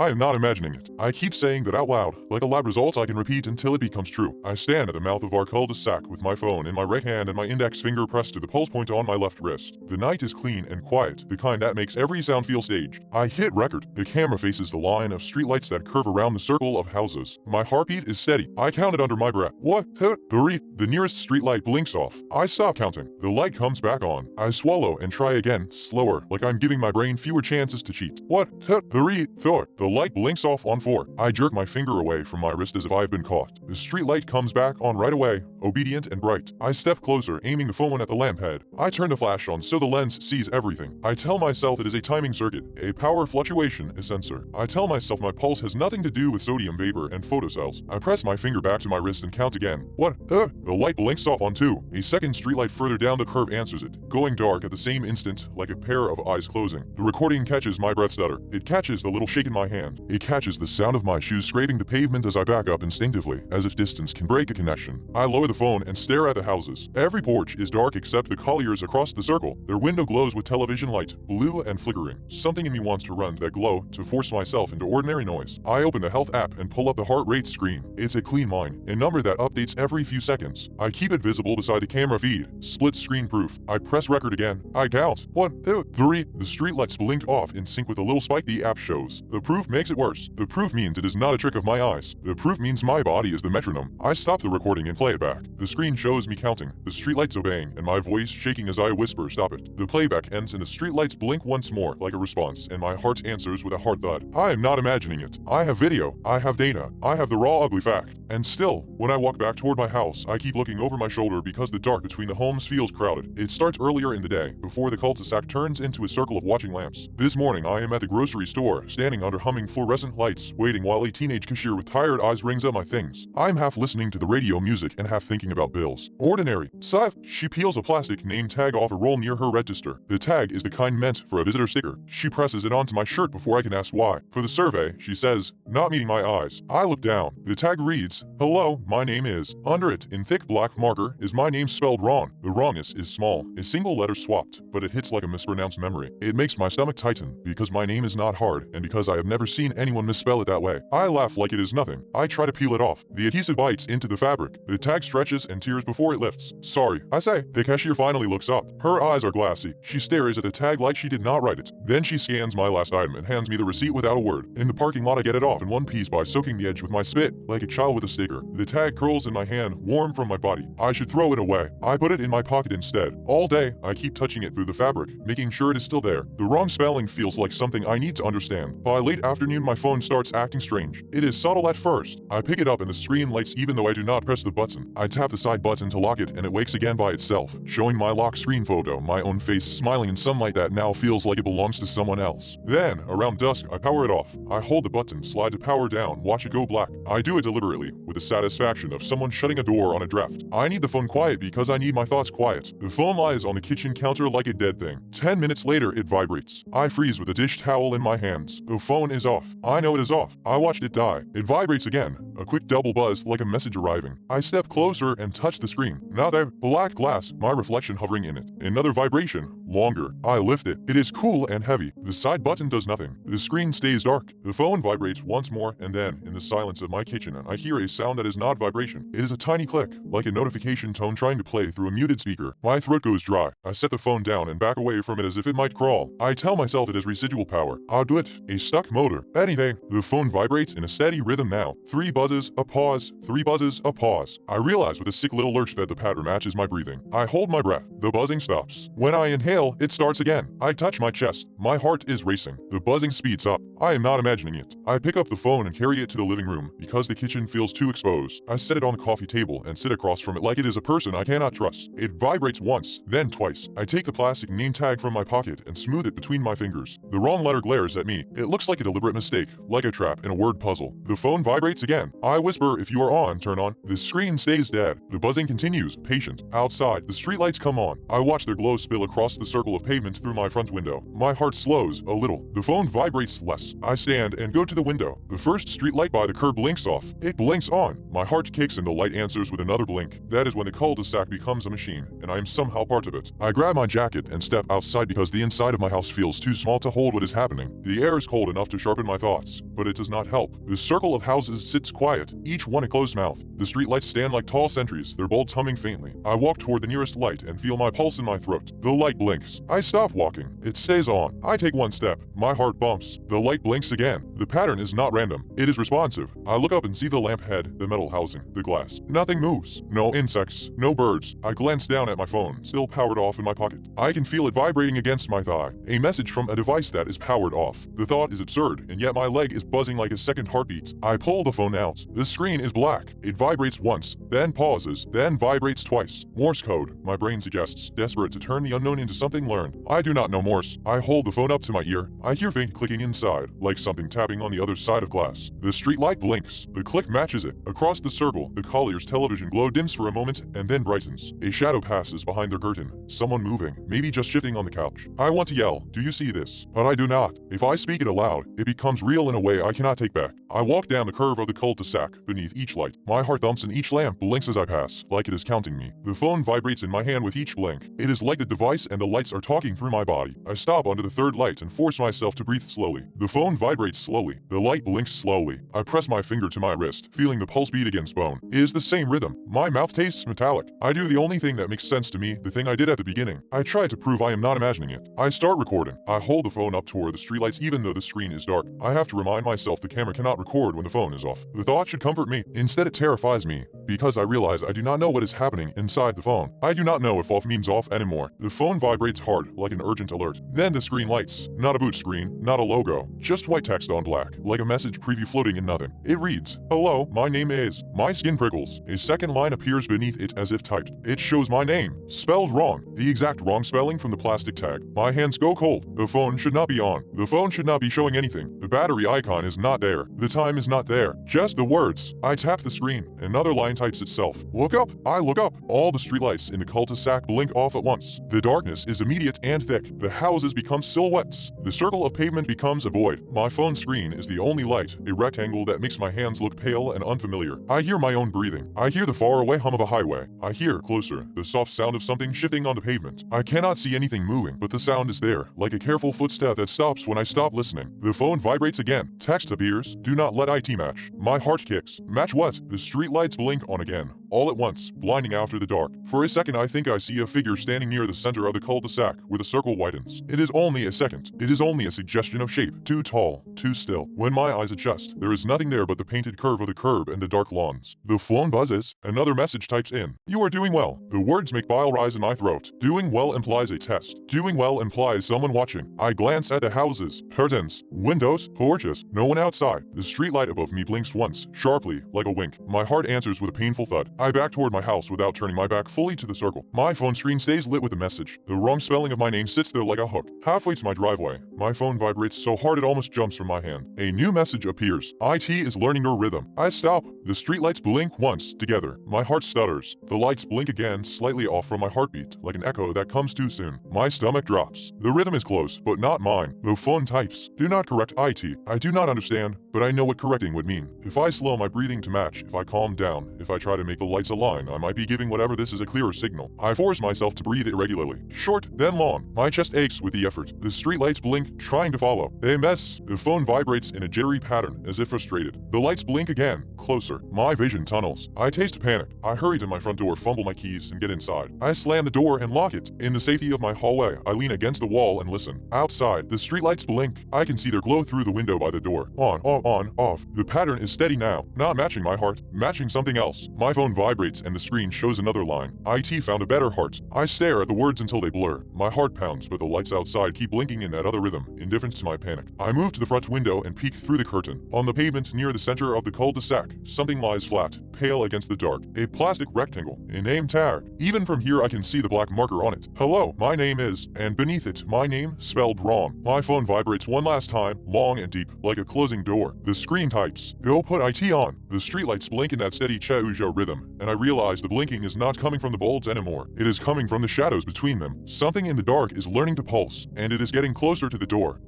I am not imagining it. I keep saying that out loud, like a lab result I can repeat until it becomes true. I stand at the mouth of our cul-de-sac with my phone in my right hand and my index finger pressed to the pulse point on my left wrist. The night is clean and quiet, the kind that makes every sound feel staged. I hit record. The camera faces the line of streetlights that curve around the circle of houses. My heartbeat is steady. I count it under my breath. What? Three. The nearest streetlight blinks off. I stop counting. The light comes back on. I swallow and try again, slower, like I'm giving my brain fewer chances to cheat. What? Three. Four. The light blinks off on 4. I jerk my finger away from my wrist as if I've been caught. The street light comes back on right away, obedient and bright. I step closer, aiming the phone at the lamp head. I turn the flash on so the lens sees everything. I tell myself it is a timing circuit, a power fluctuation, a sensor. I tell myself my pulse has nothing to do with sodium vapor and photocells. I press my finger back to my wrist and count again. What? The light blinks off on 2. A second streetlight further down the curve answers it, going dark at the same instant, like a pair of eyes closing. The recording catches my breath stutter. It catches the little shake in my hand. It catches the sound of my shoes scraping the pavement as I back up instinctively, as if distance can break a connection. I lower the phone and stare at the houses. Every porch is dark except the Colliers across the circle. Their window glows with television light, blue and flickering. Something in me wants to run to that glow to force myself into ordinary noise. I open the health app and pull up the heart rate screen. It's a clean line, a number that updates every few seconds. I keep it visible beside the camera feed, split screen proof. I press record again. I count. 1, 2, 3. The streetlights blinked off in sync with the little spike the app shows. The proof makes it worse. The proof means it is not a trick of my eyes. The proof means my body is the metronome. I stop the recording and play it back. The screen shows me counting, the streetlights obeying, and my voice shaking as I whisper, stop it. The playback ends and the streetlights blink once more like a response, and my heart answers with a hard thud. I am not imagining it. I have video. I have data. I have the raw ugly fact. And still, when I walk back toward my house, I keep looking over my shoulder because the dark between the homes feels crowded. It starts earlier in the day, before the cul-de-sac turns into a circle of watching lamps. This morning I am at the grocery store, standing under humming fluorescent lights, waiting while a teenage cashier with tired eyes rings up my things. I'm half listening to the radio music and half thinking about bills. Ordinary. Sive. She peels a plastic name tag off a roll near her register. The tag is the kind meant for a visitor sticker. She presses it onto my shirt before I can ask why. For the survey, she says, not meeting my eyes. I look down. The tag reads, hello, my name is. Under it, in thick black marker, is my name spelled wrong. The wrongness is small, a single letter swapped, but it hits like a mispronounced memory. It makes my stomach tighten, because my name is not hard, and because I have never seen anyone misspell it that way. I laugh like it is nothing. I try to peel it off. The adhesive bites into the fabric. The tag stretches and tears before it lifts. Sorry, I say. The cashier finally looks up. Her eyes are glassy. She stares at the tag like she did not write it. Then she scans my last item and hands me the receipt without a word. In the parking lot I get it off in one piece by soaking the edge with my spit, like a child with a sticker. The tag curls in my hand, warm from my body. I should throw it away. I put it in my pocket instead. All day, I keep touching it through the fabric, making sure it is still there. The wrong spelling feels like something I need to understand. By late afternoon my phone starts acting strange. It is subtle at first. I pick it up and the screen lights even though I do not press the button. I tap the side button to lock it and it wakes again by itself, showing my lock screen photo, my own face smiling in sunlight that now feels like it belongs to someone else. Then, around dusk, I power it off. I hold the button, slide to power down, watch it go black. I do it deliberately, with the satisfaction of someone shutting a door on a draft. I need the phone quiet because I need my thoughts quiet. The phone lies on the kitchen counter like a dead thing. 10 minutes later, it vibrates. I freeze with a dish towel in my hands. The phone is off. I know it is off. I watched it die. It vibrates again. A quick double buzz like a message arriving. I step closer and touch the screen. Now there, black glass, my reflection hovering in it. Another vibration. Longer. I lift it. It is cool and heavy. The side button does nothing. The screen stays dark. The phone vibrates once more, and then, in the silence of my kitchen, I hear a sound that is not vibration. It is a tiny click, like a notification tone trying to play through a muted speaker. My throat goes dry. I set the phone down and back away from it as if it might crawl. I tell myself it is residual power. I'll do it. A stuck motor. Anything. The phone vibrates in a steady rhythm now. 3 buzzes, a pause. 3 buzzes, a pause. I realize with a sick little lurch that the pattern matches my breathing. I hold my breath. The buzzing stops. When I inhale, it starts again. I touch my chest. My heart is racing. The buzzing speeds up. I am not imagining it. I pick up the phone and carry it to the living room because the kitchen feels too exposed. I set it on the coffee table and sit across from it like it is a person I cannot trust. It vibrates once, then twice. I take the plastic name tag from my pocket and smooth it between my fingers. The wrong letter glares at me. It looks like a deliberate mistake, like a trap in a word puzzle. The phone vibrates again. I whisper, if you are on, turn on. The screen stays dead. The buzzing continues, patient. Outside, the streetlights come on. I watch their glow spill across the circle of pavement through my front window. My heart slows a little. The phone vibrates less. I stand and go to the window. The first streetlight by the curb blinks off. It blinks blinks on. My heart kicks and the light answers with another blink. That is when the cul-de-sac becomes a machine, and I am somehow part of it. I grab my jacket and step outside because the inside of my house feels too small to hold what is happening. The air is cold enough to sharpen my thoughts, but it does not help. The circle of houses sits quiet, each one a closed mouth. The streetlights stand like tall sentries, their bulbs humming faintly. I walk toward the nearest light and feel my pulse in my throat. The light blinks. I stop walking. It stays on. I take one step. My heart bumps. The light blinks again. The pattern is not random. It is responsive. I look up and see the lamp head, the metal housing, the glass. Nothing moves. No insects. No birds. I glance down at my phone, still powered off in my pocket. I can feel it vibrating against my thigh. A message from a device that is powered off. The thought is absurd, and yet my leg is buzzing like a second heartbeat. I pull the phone out. The screen is black. It vibrates once, then pauses, then vibrates twice. Morse code, my brain suggests, desperate to turn the unknown into something learned. I do not know Morse. I hold the phone up to my ear. I hear faint clicking inside, like something tapping on the other side of glass. The street light blinks. The click matches it. Across the circle, the collier's television glow dims for a moment and then brightens. A shadow passes behind their curtain. Someone moving, maybe just shifting on the couch. I want to yell, "Do you see this?" But I do not. If I speak it aloud, it becomes real in a way I cannot take back. I walk down the curve of the cul-de-sac beneath each light. My heart thumps and each lamp blinks as I pass, like it is counting me. The phone vibrates in my hand with each blink. It is like the device and the lights are talking through my body. I stop under the third light and force myself to breathe slowly. The phone vibrates slowly. The light blinks slowly. I press my finger to my wrist, feeling the pulse beat against bone. It is the same rhythm. My mouth tastes metallic. I do the only thing that makes sense to me, the thing I did at the beginning. I try to prove I am not imagining it. I start recording. I hold the phone up toward the streetlights even though the screen is dark. I have to remind myself the camera cannot record when the phone is off. The thought should comfort me. Instead it terrifies me, because I realize I do not know what is happening inside the phone. I do not know if off means off anymore. The phone vibrates hard, like an urgent alert. Then the screen lights. Not a boot screen, not a logo, just white text on black, like a message preview floating in nothing. It reads, "Hello, my name is." My skin prickles. A second line appears beneath it as if typed. It shows my name, spelled wrong, the exact wrong spelling from the plastic tag. My hands go cold. The phone should not be on. The phone should not be showing anything. The battery icon is not there. The time is not there. Just the words. I tap the screen. Another line types itself. Look up. I look up. All the streetlights in the cul-de-sac blink off at once. The darkness is immediate and thick. The houses become silhouettes. The circle of pavement becomes a void. My phone screen is the only light, a rectangle that makes my hands look pale and unfamiliar. I hear my own breathing. I hear the faraway hum of a highway. I hear, closer, the soft sound of something shifting on the pavement. I cannot see anything moving, but the sound is there, like a careful footstep that stops when I stop listening. The phone vibrates again. Text appears. Do not let IT match. My heart kicks. Match what? The streetlights blink on again. All at once, blinding after the dark. For a second I think I see a figure standing near the center of the cul-de-sac, where the circle widens. It is only a second. It is only a suggestion of shape. Too tall, too still. When my eyes adjust, there is nothing there but the painted curve of the curb and the dark lawns. The phone buzzes. Another message types in. "You are doing well." The words make bile rise in my throat. Doing well implies a test. Doing well implies someone watching. I glance at the houses, curtains, windows, porches. No one outside. The streetlight above me blinks once, sharply, like a wink. My heart answers with a painful thud. I back toward my house without turning my back fully to the circle. My phone screen stays lit with a message. The wrong spelling of my name sits there like a hook. Halfway to my driveway, my phone vibrates so hard it almost jumps from my hand. A new message appears. IT is learning your rhythm. I stop. The streetlights blink once, together. My heart stutters. The lights blink again, slightly off from my heartbeat, like an echo that comes too soon. My stomach drops. The rhythm is close, but not mine. The phone types. Do not correct IT. I do not understand, but I know what correcting would mean. If I slow my breathing to match, if I calm down, if I try to make the lights align, I might be giving whatever this is a clearer signal. I force myself to breathe irregularly. Short, then long. My chest aches with the effort. The streetlights blink, trying to follow. They mess. The phone vibrates in a jittery pattern, as if frustrated. The lights blink again, closer. My vision tunnels. I taste panic. I hurry to my front door, fumble my keys, and get inside. I slam the door and lock it. In the safety of my hallway, I lean against the wall and listen. Outside, the streetlights blink. I can see their glow through the window by the door. On, off. The pattern is steady now, not matching my heart, matching something else. My phone vibrates and the screen shows another line. IT found a better heart. I stare at the words until they blur. My heart pounds, but the lights outside keep blinking in that other rhythm, indifferent to my panic. I move to the front window and peek through the curtain. On the pavement near the center of the cul-de-sac, something lies flat, pale against the dark. A plastic rectangle, a name tag. Even from here I can see the black marker on it. Hello, my name is, and beneath it, my name spelled wrong. My phone vibrates one last time, long and deep, like a closing door. The screen types. Go put IT on. The streetlights blink in that steady Chauja rhythm, and I realize the blinking is not coming from the bulbs anymore. It is coming from the shadows between them. Something in the dark is learning to pulse, and it is getting closer to the door.